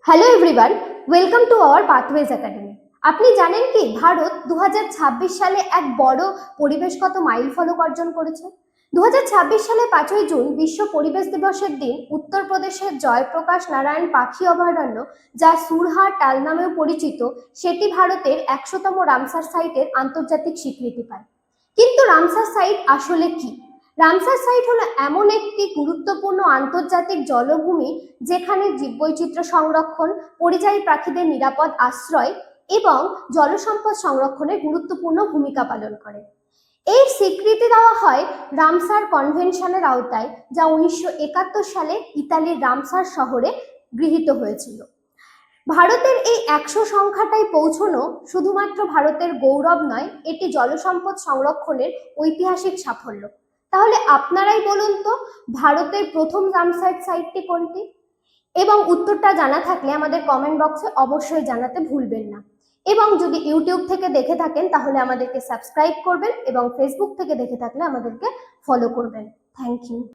Hello everyone, welcome to our pathways academy. আপনি জানেন কি ভারত 2026 সালে এক বড় পরিবেশগত মাইলফলক অর্জন করেছে। 2026 সালে 5ই জুন বিশ্ব পরিবেশ দিবসের দিন উত্তরপ্রদেশের জয়প্রকাশ নারায়ণ পাখি অভয়ারণ্য, যা সুরহা টাল নামেও পরিচিত, সেটি ভারতের 100তম রামসার সাইটের আন্তর্জাতিক স্বীকৃতি পায়। কিন্তু রামসার সাইট আসলে কি? রামসার সাইট হলো এমন একটি গুরুত্বপূর্ণ আন্তর্জাতিক জলভূমি যেখানে জীববৈচিত্র্য সংরক্ষণ, পরিযায়ী পাখিদের নিরাপদ আশ্রয় এবং জলসম্পদ সংরক্ষণে গুরুত্বপূর্ণ ভূমিকা পালন করে। এই স্বীকৃতি দেওয়া হয় রামসার কনভেনশনের আওতায়, যা 1971 সালে ইতালির রামসার শহরে গৃহীত হয়েছিল। ভারতের এই 100 সংখ্যাটাই পৌঁছানো শুধুমাত্র ভারতের গৌরব নয়, এটি জলসম্পদ সংরক্ষণের ঐতিহাসিক সাফল্য। তাহলে আপনারাই বলুন তো, ভারতের প্রথম রামসার সাইটটি কোনটি? এবং উত্তরটা জানা থাকলে আমাদের কমেন্ট বক্সে অবশ্যই জানাতে ভুলবেন না। এবং যদি ইউটিউব থেকে দেখে থাকেন তাহলে আমাদেরকে সাবস্ক্রাইব করবেন এবং ফেসবুক থেকে দেখে থাকলে আমাদেরকে ফলো করবেন। Thank you.